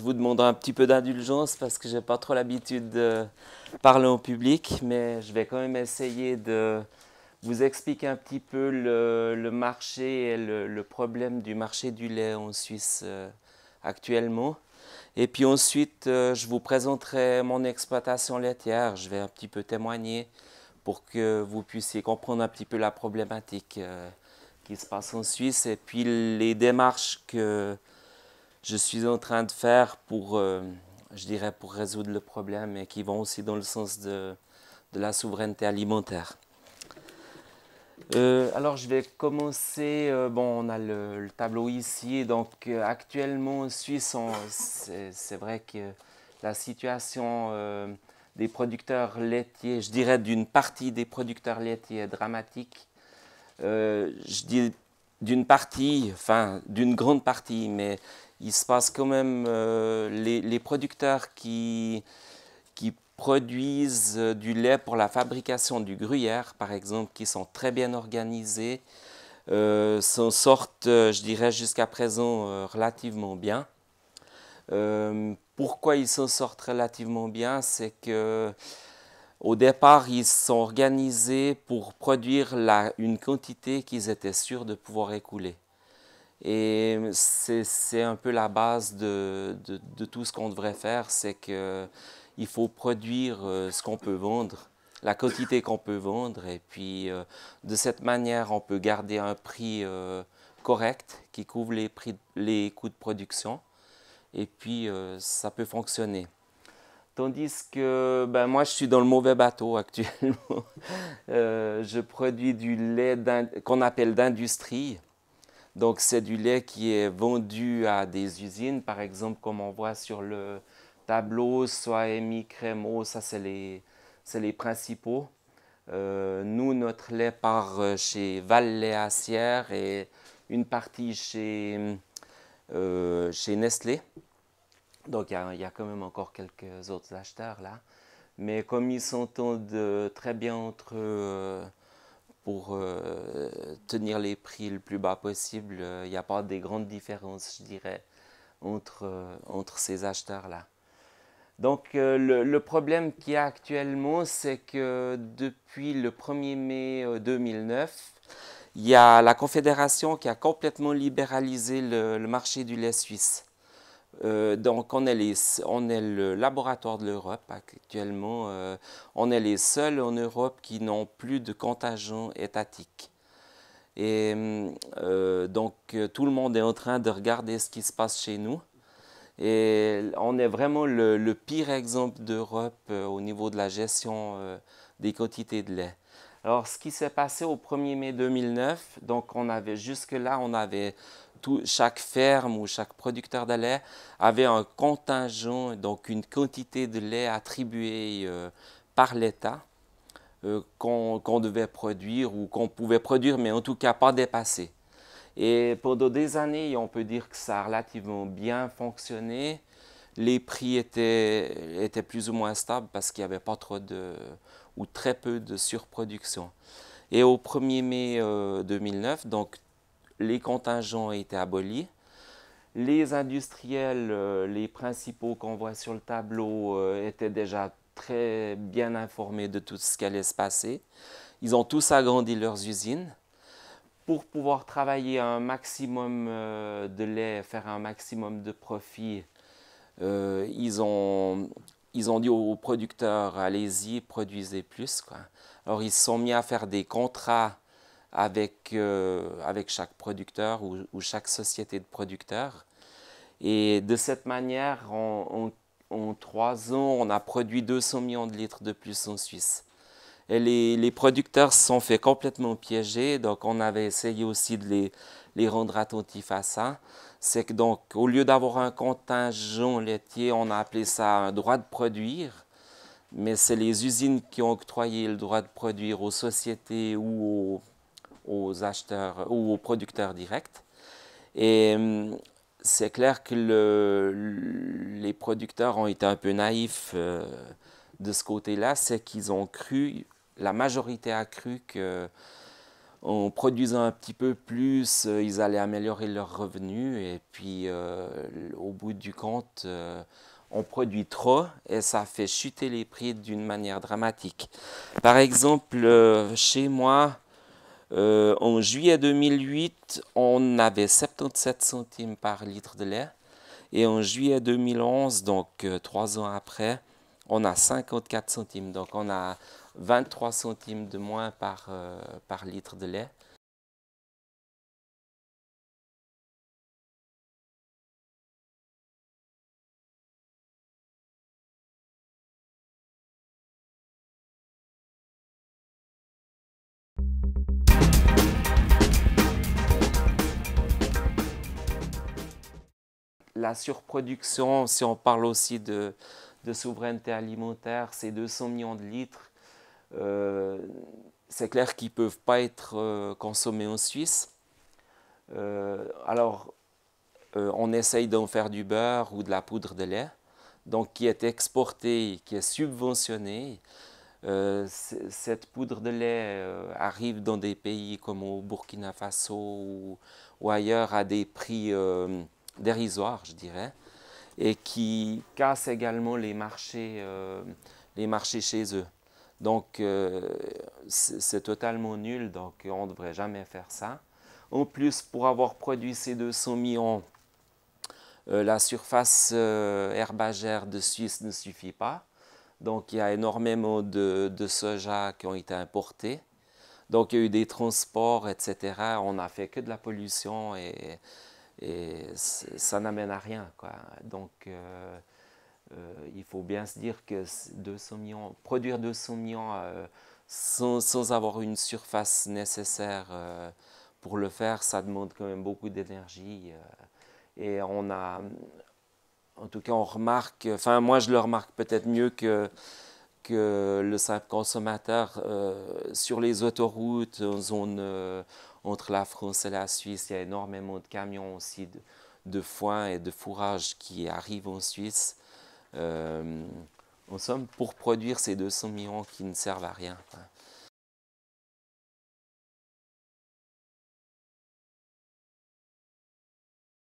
vous demande un petit peu d'indulgence parce que j'ai pas trop l'habitude de parler en public, mais je vais quand même essayer de vous expliquer un petit peu le marché et le problème du marché du lait en Suisse actuellement. Et puis ensuite, je vous présenterai mon exploitation laitière. Je vais un petit peu témoigner pour que vous puissiez comprendre un petit peu la problématique qui se passe en Suisse et puis les démarches que je suis en train de faire pour, je dirais, pour résoudre le problème et qui vont aussi dans le sens de la souveraineté alimentaire. Alors, je vais commencer. Bon, on a le tableau ici. Donc, actuellement en Suisse, c'est vrai que la situation des producteurs laitiers, je dirais d'une partie des producteurs laitiers est dramatique. Je dis d'une partie, enfin d'une grande partie, mais il se passe quand même les producteurs qui produisent du lait pour la fabrication du gruyère, par exemple, qui sont très bien organisés, s'en sortent, je dirais, jusqu'à présent relativement bien. Pourquoi ils s'en sortent relativement bien? C'est que au départ, ils sont organisés pour produire une quantité qu'ils étaient sûrs de pouvoir écouler. Et c'est un peu la base de tout ce qu'on devrait faire, c'est qu'il faut produire ce qu'on peut vendre, la quantité qu'on peut vendre, et puis de cette manière, on peut garder un prix correct qui couvre les coûts de production, et puis ça peut fonctionner. Tandis que ben, moi, je suis dans le mauvais bateau actuellement. Je produis du lait qu'on appelle d'industrie. Donc, c'est du lait qui est vendu à des usines, par exemple, comme on voit sur le tableau, Soemi, Crémo, ça, c'est les principaux. Nous, notre lait part chez Val-Lait Acière et une partie chez Nestlé. Donc, il y a quand même encore quelques autres acheteurs là. Mais comme ils s'entendent très bien entre eux pour tenir les prix le plus bas possible, il n'y a pas des grandes différences, je dirais, entre ces acheteurs-là. Donc, le problème qu'il y a actuellement, c'est que depuis le 1er mai 2009, il y a la Confédération qui a complètement libéralisé le marché du lait suisse. Donc, on est le laboratoire de l'Europe actuellement. On est les seuls en Europe qui n'ont plus de contingent étatique. Et donc, tout le monde est en train de regarder ce qui se passe chez nous. Et on est vraiment le pire exemple d'Europe au niveau de la gestion des quantités de lait. Alors, ce qui s'est passé au 1er mai 2009, donc jusque-là, on avait chaque ferme ou chaque producteur de lait avait un contingent, donc une quantité de lait attribuée par l'État qu'on devait produire ou qu'on pouvait produire, mais en tout cas pas dépasser. Et pendant des années, on peut dire que ça a relativement bien fonctionné. Les prix étaient plus ou moins stables parce qu'il n'y avait pas trop ou très peu de surproduction. Et au 1er mai 2009, donc les contingents ont été abolis. Les industriels, les principaux qu'on voit sur le tableau, étaient déjà très bien informés de tout ce qui allait se passer. Ils ont tous agrandi leurs usines pour pouvoir travailler un maximum de lait, faire un maximum de profit. Ils ont dit aux producteurs, allez-y, produisez plus, quoi. Alors ils se sont mis à faire des contrats avec chaque producteur ou chaque société de producteurs. Et de cette manière, en 3 ans, on a produit 200 millions de litres de plus en Suisse. Et les producteurs se sont fait complètement piéger, donc on avait essayé aussi de les rendre attentifs à ça. C'est que donc, au lieu d'avoir un contingent laitier, on a appelé ça un droit de produire, mais c'est les usines qui ont octroyé le droit de produire aux sociétés ou aux acheteurs ou aux producteurs directs. Et c'est clair que les producteurs ont été un peu naïfs de ce côté-là, c'est qu'ils ont cru, la majorité a cru que en produisant un petit peu plus, ils allaient améliorer leurs revenus. Et puis, au bout du compte, on produit trop et ça fait chuter les prix d'une manière dramatique. Par exemple, chez moi, en juillet 2008, on avait 77 centimes par litre de lait. Et en juillet 2011, donc 3 ans après, on a 54 centimes. Donc on a 23 centimes de moins par litre de lait. La surproduction, si on parle aussi de souveraineté alimentaire, c'est 200 millions de litres. Euh, c'est clair qu'ils ne peuvent pas être consommés en Suisse. Alors, on essaye d'en faire du beurre ou de la poudre de lait, donc qui est exportée, qui est subventionnée. Cette poudre de lait arrive dans des pays comme au Burkina Faso ou ailleurs à des prix dérisoires, je dirais, et qui casse également les marchés chez eux. Donc c'est totalement nul, donc on ne devrait jamais faire ça. En plus, pour avoir produit ces 200 millions, la surface herbagère de Suisse ne suffit pas. Donc il y a énormément de soja qui ont été importés. Donc il y a eu des transports, etc. On n'a fait que de la pollution et ça n'amène à rien, quoi. Donc il faut bien se dire que 200 millions, produire 200 millions sans avoir une surface nécessaire pour le faire, ça demande quand même beaucoup d'énergie. Et on a, en tout cas, on remarque, enfin moi je le remarque peut-être mieux que le simple consommateur. Sur les autoroutes, en zone entre la France et la Suisse, il y a énormément de camions aussi de foin et de fourrage qui arrivent en Suisse. En somme, pour produire ces 200 millions qui ne servent à rien.